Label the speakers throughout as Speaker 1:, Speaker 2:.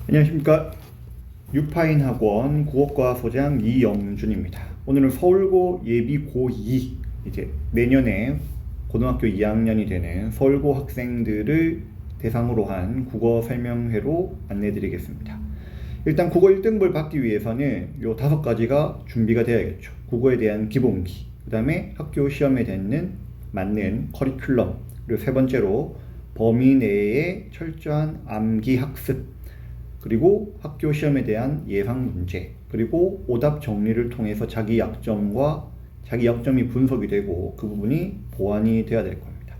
Speaker 1: 안녕하십니까. 유파인 학원 국어과 소장 이영준입니다. 오늘은 서울고 예비 고2, 이제 내년에 고등학교 2학년이 되는 서울고 학생들을 대상으로 한 국어 설명회로 안내드리겠습니다. 일단 국어 1등급을 받기 위해서는 요 5가지가 준비가 되어야겠죠. 국어에 대한 기본기, 그 다음에 학교 시험에 맞는 커리큘럼, 그리고 3번째로 범위 내에 철저한 암기 학습, 그리고 학교 시험에 대한 예상 문제, 그리고 오답 정리를 통해서 자기 약점이 분석이 되고 그 부분이 보완이 되어야 될 겁니다.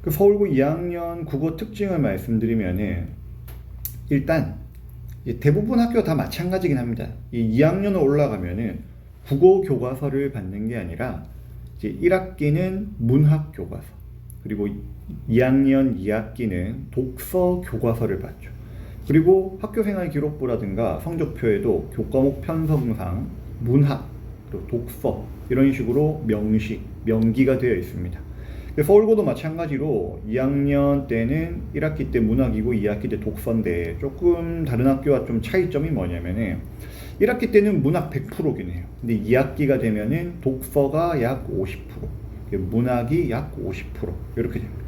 Speaker 1: 그 서울고 2학년 국어 특징을 말씀드리면은 일단 대부분 학교가 다 마찬가지긴 합니다. 이 2학년으로 올라가면은 국어 교과서를 받는 게 아니라 이제 1학기는 문학 교과서, 그리고 2학년 2학기는 독서 교과서를 받죠. 그리고 학교생활 기록부라든가 성적표에도 교과목 편성상 문학, 그리고 독서 이런 식으로 명기가 되어 있습니다. 서울고도 마찬가지로 2학년 때는 1학기 때 문학이고 2학기 때 독서인데 조금 다른 학교와 좀 차이점이 뭐냐면은 1학기 때는 문학 100%긴 해요. 근데 2학기가 되면은 독서가 약 50%, 문학이 약 50% 이렇게 됩니다.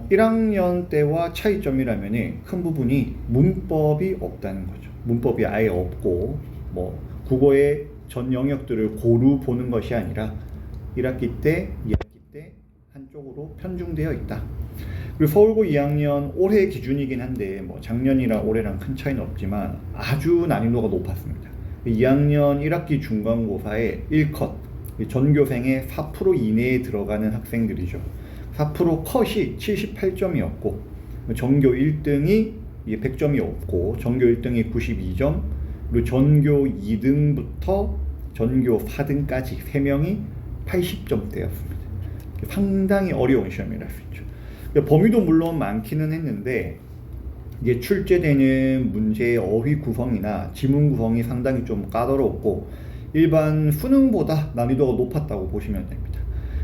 Speaker 1: 1학년 때와 차이점이라면 큰 부분이 문법이 없다는 거죠. 문법이 아예 없고 국어의 전 영역들을 고루 보는 것이 아니라 1학기 때, 2학기 때 한쪽으로 편중되어 있다. 그리고 서울고 2학년 올해 기준이긴 한데 작년이랑 올해랑 큰 차이는 없지만 아주 난이도가 높았습니다. 2학년 1학기 중간고사의 1컷, 전교생의 4% 이내에 들어가는 학생들이죠. 4% 컷이 78점이었고 전교 1등이 100점이 없고 전교 1등이 92점, 그리고 전교 2등부터 전교 4등까지 3명이 80점대였습니다. 상당히 어려운 시험이라 할 수 있죠. 범위도 물론 많기는 했는데 이게 출제되는 문제의 어휘 구성이나 지문 구성이 상당히 좀 까다롭고 일반 수능보다 난이도가 높았다고 보시면 됩니다.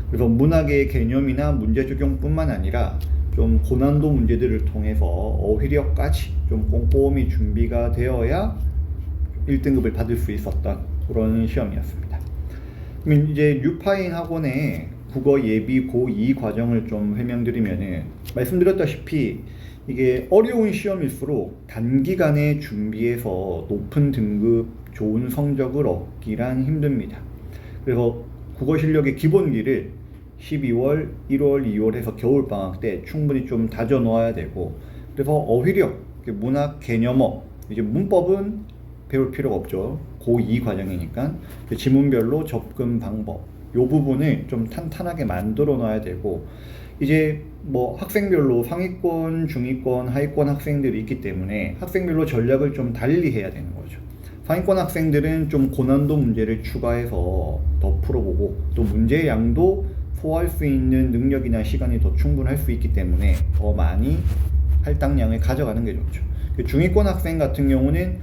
Speaker 1: 그래서 문학의 개념이나 문제 적용뿐만 아니라 좀 고난도 문제들을 통해서 어휘력까지 좀 꼼꼼히 준비가 되어야 1등급을 받을 수 있었던 그런 시험이었습니다. 그럼 이제 유파인 학원의 국어 예비 고2 과정을 좀 설명드리면은 말씀드렸다시피 이게 어려운 시험일수록 단기간에 준비해서 높은 등급 좋은 성적을 얻기란 힘듭니다. 그래서 국어 실력의 기본기를 12월, 1월, 2월 해서 겨울방학 때 충분히 좀 다져 놓아야 되고, 그래서 어휘력, 문학 개념어, 이제 문법은 배울 필요가 없죠. 고2 과정이니까. 지문별로 접근 방법, 요 부분을 좀 탄탄하게 만들어 놔야 되고, 이제 학생별로 상위권, 중위권, 하위권 학생들이 있기 때문에 학생별로 전략을 좀 달리 해야 되는 거죠. 상위권 학생들은 좀 고난도 문제를 추가해서 더 풀어보고 또 문제의 양도 소화할 수 있는 능력이나 시간이 더 충분할 수 있기 때문에 더 많이 할당량을 가져가는 게 좋죠. 중위권 학생 같은 경우는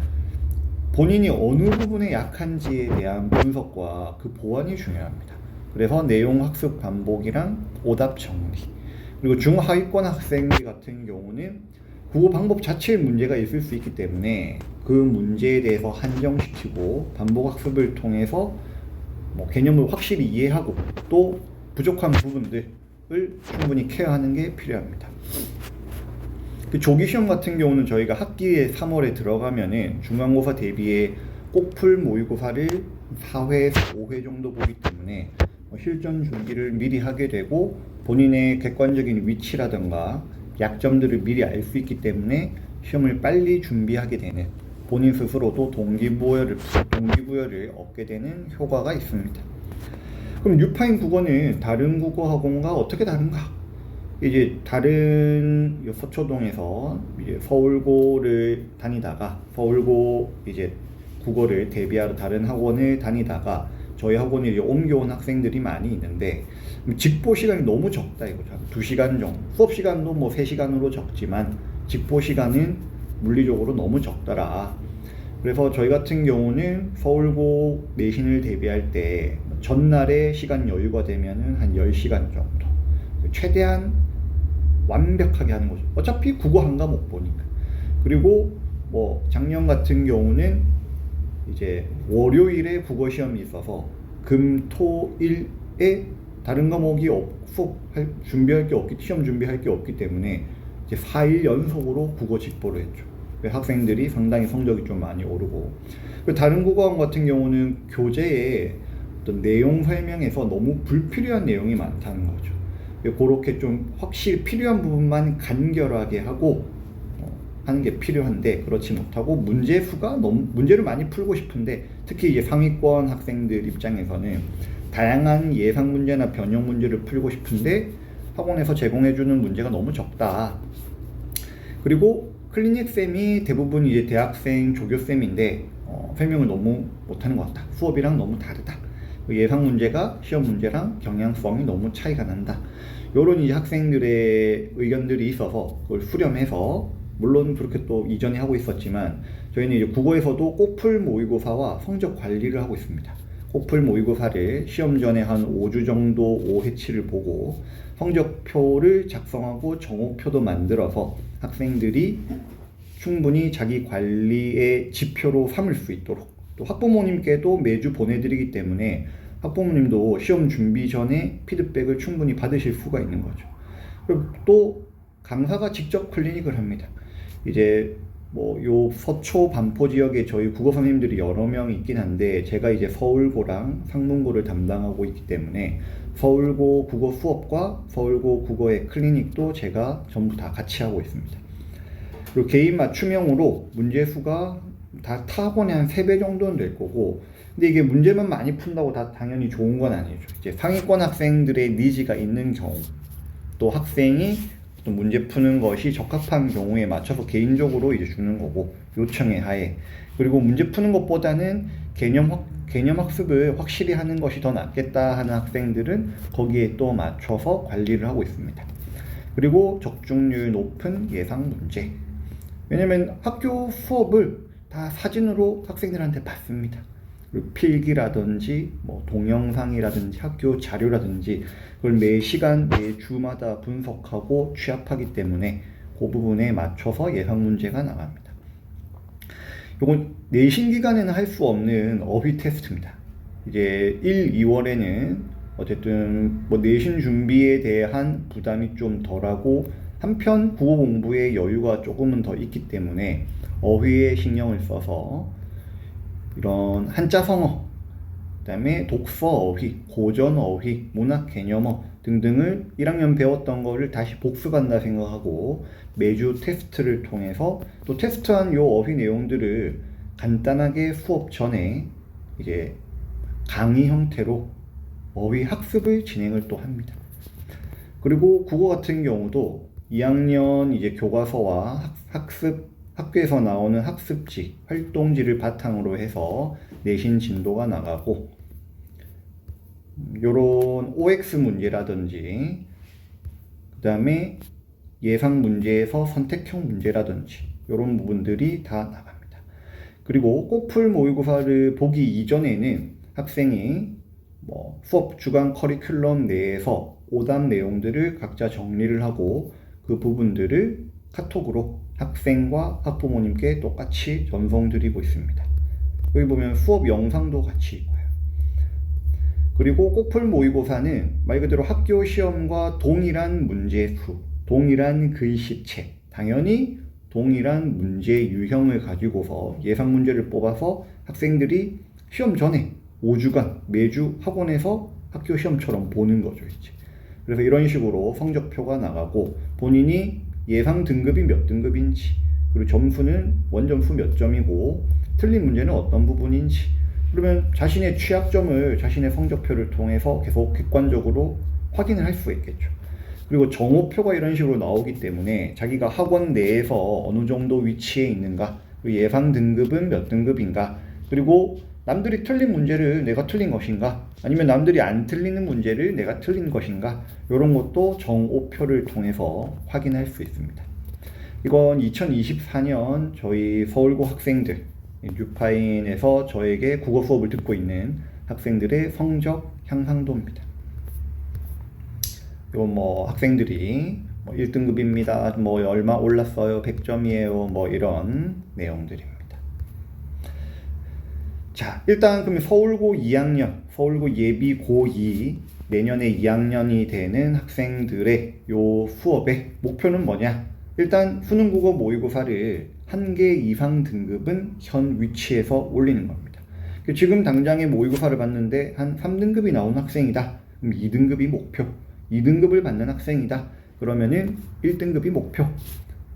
Speaker 1: 본인이 어느 부분에 약한지에 대한 분석과 그 보완이 중요합니다. 그래서 내용 학습 반복이랑 오답 정리, 그리고 중하위권 학생들 같은 경우는 국어 방법 자체에 문제가 있을 수 있기 때문에 그 문제에 대해서 한정시키고 반복 학습을 통해서 개념을 확실히 이해하고 또 부족한 부분들을 충분히 케어하는 게 필요합니다. 조기시험 같은 경우는 저희가 학기에 3월에 들어가면은 중간고사 대비해 꼭풀 모의고사를 4회에서 5회 정도 보기 때문에 실전 준비를 미리 하게 되고 본인의 객관적인 위치라든가 약점들을 미리 알 수 있기 때문에 시험을 빨리 준비하게 되는, 본인 스스로도 동기부여를 얻게 되는 효과가 있습니다. 그럼 유파인 국어는 다른 국어 학원과 어떻게 다른가? 이제 다른 서초동에서 이제 서울고를 다니다가 서울고 이제 국어를 대비하러 다른 학원을 다니다가 저희 학원에 이제 옮겨온 학생들이 많이 있는데 직보 시간이 너무 적다 이거죠. 2시간 정도. 수업 시간도 3시간으로 적지만 직보 시간은 물리적으로 너무 적더라. 그래서 저희 같은 경우는 서울고 내신을 대비할 때 전날에 시간 여유가 되면은 한 10시간 정도. 최대한 완벽하게 하는 거죠. 어차피 국어 한 과목 보니까. 그리고 뭐 작년 같은 경우는 이제 월요일에 국어 시험이 있어서 금, 토, 일에 다른 과목이 수업 준비할 게 없기, 시험 준비할 게 없기 때문에 이제 4일 연속으로 국어 직보를 했죠. 학생들이 상당히 성적이 좀 많이 오르고, 다른 국어원 같은 경우는 교재에 어떤 내용 설명에서 너무 불필요한 내용이 많다는 거죠. 그렇게 좀 확실히 필요한 부분만 간결하게 하고 하는 게 필요한데, 그렇지 못하고 문제수가 너무, 문제를 많이 풀고 싶은데 특히 이제 상위권 학생들 입장에서는 다양한 예상 문제나 변형 문제를 풀고 싶은데 학원에서 제공해주는 문제가 너무 적다. 그리고 클리닉 쌤이 대부분 이제 대학생 조교쌤인데 설명을 너무 못하는 것 같다. 수업이랑 너무 다르다. 예상 문제가 시험 문제랑 경향성이 너무 차이가 난다. 이런 이제 학생들의 의견들이 있어서 그걸 수렴해서, 물론 그렇게 또 이전에 하고 있었지만 저희는 이제 국어에서도 꼬풀 모의고사와 성적 관리를 하고 있습니다. 꼬풀 모의고사를 시험 전에 한 5주 정도 5회치를 보고 성적표를 작성하고 정오표도 만들어서 학생들이 충분히 자기 관리의 지표로 삼을 수 있도록, 또 학부모님께도 매주 보내드리기 때문에 학부모님도 시험 준비 전에 피드백을 충분히 받으실 수가 있는 거죠. 그리고 또 강사가 직접 클리닉을 합니다. 이제 뭐 요 서초 반포 지역에 저희 국어 선생님들이 여러 명 있긴 한데, 제가 이제 서울고랑 상문고를 담당하고 있기 때문에 서울고 국어 수업과 서울고 국어의 클리닉도 제가 전부 다 같이 하고 있습니다. 그리고 개인 맞춤형으로 문제수가 다 타학원의 한 3배 정도는 될 거고, 근데 이게 문제만 많이 푼다고 다 당연히 좋은 건 아니죠. 이제 상위권 학생들의 니즈가 있는 경우, 또 학생이 또 문제 푸는 것이 적합한 경우에 맞춰서 개인적으로 이제 주는 거고, 요청의 하에. 그리고 문제 푸는 것보다는 개념 학습을 확실히 하는 것이 더 낫겠다 하는 학생들은 거기에 또 맞춰서 관리를 하고 있습니다. 그리고 적중률 높은 예상 문제. 왜냐면 학교 수업을 다 사진으로 학생들한테 받습니다. 그리고 필기라든지 뭐 동영상이라든지 학교 자료라든지 그걸 매 시간 매 주마다 분석하고 취합하기 때문에 그 부분에 맞춰서 예상 문제가 나갑니다. 이건 내신 기간에는 할 수 없는 어휘 테스트입니다. 이제 1, 2월에는 어쨌든 뭐 내신 준비에 대한 부담이 좀 덜하고, 한편 국어 공부에 여유가 조금은 더 있기 때문에 어휘에 신경을 써서 이런 한자 성어, 그다음에 독서 어휘, 고전 어휘, 문학 개념어 등등을 1학년 배웠던 거를 다시 복습한다 생각하고 매주 테스트를 통해서, 또 테스트한 요 어휘 내용들을 간단하게 수업 전에 이제 강의 형태로 어휘 학습을 진행을 또 합니다. 그리고 국어 같은 경우도 2학년 이제 교과서와 학교에서 나오는 학습지, 활동지를 바탕으로 해서 내신 진도가 나가고, 요런 OX 문제라든지 그 다음에 예상 문제에서 선택형 문제라든지 요런 부분들이 다 나갑니다. 그리고 꼬풀 모의고사를 보기 이전에는 학생이 뭐 수업 주간 커리큘럼 내에서 오답 내용들을 각자 정리를 하고 그 부분들을 카톡으로 학생과 학부모님께 똑같이 전송드리고 있습니다. 여기 보면 수업 영상도 같이 있고요. 그리고 꼬풀 모의고사는 말 그대로 학교 시험과 동일한 문제수, 동일한 글씨체, 당연히 동일한 문제 유형을 가지고서 예상 문제를 뽑아서 학생들이 시험 전에 5주간 매주 학원에서 학교 시험처럼 보는 거죠, 이제. 그래서 이런 식으로 성적표가 나가고 본인이 예상 등급이 몇 등급인지, 그리고 점수는 원점수 몇 점이고 틀린 문제는 어떤 부분인지, 그러면 자신의 취약점을 자신의 성적표를 통해서 계속 객관적으로 확인을 할 수 있겠죠. 그리고 정오표가 이런 식으로 나오기 때문에 자기가 학원 내에서 어느 정도 위치에 있는가, 그리고 예상 등급은 몇 등급인가, 그리고 남들이 틀린 문제를 내가 틀린 것인가, 아니면 남들이 안 틀리는 문제를 내가 틀린 것인가, 이런 것도 정오표를 통해서 확인할 수 있습니다. 이건 2024년 저희 서울고 학생들, 뉴파인에서 저에게 국어 수업을 듣고 있는 학생들의 성적 향상도입니다. 이건 뭐 학생들이 뭐 1등급입니다. 뭐 얼마 올랐어요. 100점이에요. 뭐 이런 내용들입니다. 자, 일단 그럼 서울고 2학년, 서울고 예비 고2 내년에 2학년이 되는 학생들의 요 수업의 목표는 뭐냐? 일단 수능 국어 모의고사를 1개 이상 등급은 현 위치에서 올리는 겁니다. 지금 당장에 모의고사를 봤는데 한 3등급이 나온 학생이다. 그럼 2등급이 목표. 2등급을 받는 학생이다. 그러면은 1등급이 목표.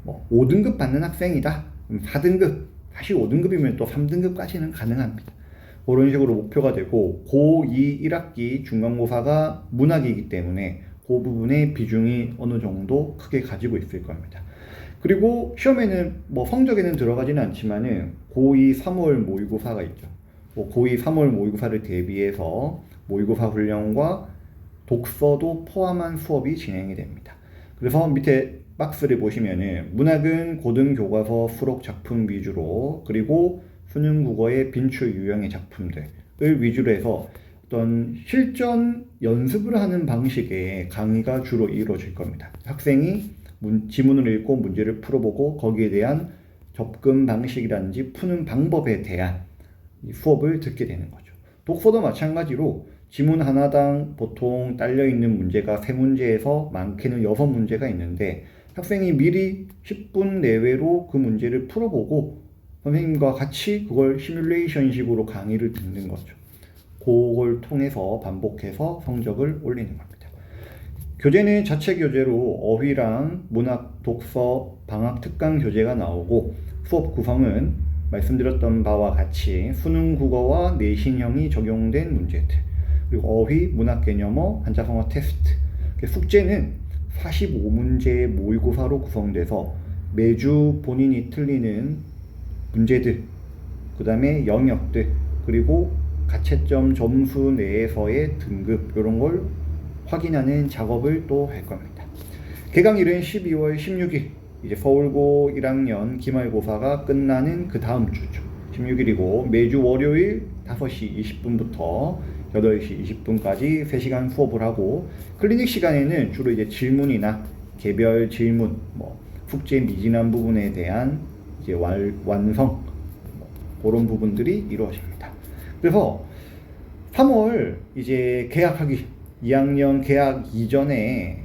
Speaker 1: 뭐 5등급 받는 학생이다. 그럼 4등급. 다시 5등급이면 또 3등급까지는 가능합니다. 그런 식으로 목표가 되고 고2 1학기 중간고사가 문학이기 때문에 그 부분의 비중이 어느 정도 크게 가지고 있을 겁니다. 그리고 시험에는 뭐 성적에는 들어가지는 않지만은 고2 3월 모의고사가 있죠. 고2 3월 모의고사를 대비해서 모의고사 훈련과 독서도 포함한 수업이 진행이 됩니다. 그래서 밑에 박스를 보시면은 문학은 고등교과서 수록 작품 위주로 그리고 수능 국어의 빈출 유형의 작품들을 위주로 해서 어떤 실전 연습을 하는 방식의 강의가 주로 이루어질 겁니다. 학생이 지문을 읽고 문제를 풀어보고 거기에 대한 접근 방식이라든지 푸는 방법에 대한 수업을 듣게 되는 거죠. 독서도 마찬가지로 지문 하나당 보통 딸려있는 문제가 3문제에서 많게는 6문제가 있는데 학생이 미리 10분 내외로 그 문제를 풀어보고 선생님과 같이 그걸 시뮬레이션식으로 강의를 듣는 거죠. 그걸 통해서 반복해서 성적을 올리는 겁니다. 교재는 자체 교재로 어휘랑 문학, 독서, 방학 특강 교재가 나오고 수업 구성은 말씀드렸던 바와 같이 수능 국어와 내신형이 적용된 문제들 그리고 어휘, 문학 개념어, 한자성어 테스트 숙제는 45문제의 모의고사로 구성돼서 매주 본인이 틀리는 문제들, 그 다음에 영역들, 그리고 가채점 점수 내에서의 등급 이런 걸 확인하는 작업을 또 할 겁니다. 개강일은 12월 16일 이제 서울고 1학년 기말고사가 끝나는 그 다음 주죠. 16일이고 매주 월요일 5시 20분부터 8시 20분까지 3시간 수업을 하고 클리닉 시간에는 주로 이제 질문이나 개별 질문, 뭐 숙제 미진한 부분에 대한 이제 완성 그런 부분들이 이루어집니다. 그래서 3월 이제 개학하기 2학년 개학 이전에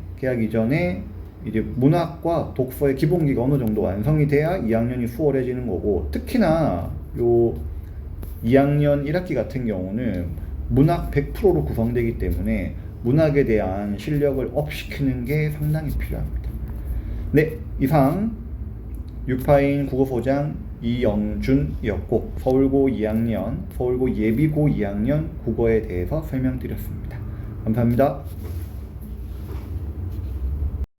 Speaker 1: 이제 문학과 독서의 기본기가 어느 정도 완성이 돼야 2학년이 수월해지는 거고 특히나 요 2학년 1학기 같은 경우는 문학 100%로 구성되기 때문에 문학에 대한 실력을 업시키는 게 상당히 필요합니다. 네, 이상 6파인 국어소장 이영준이었고 서울고 2학년, 서울고 예비고 2학년 국어에 대해서 설명드렸습니다. 감사합니다.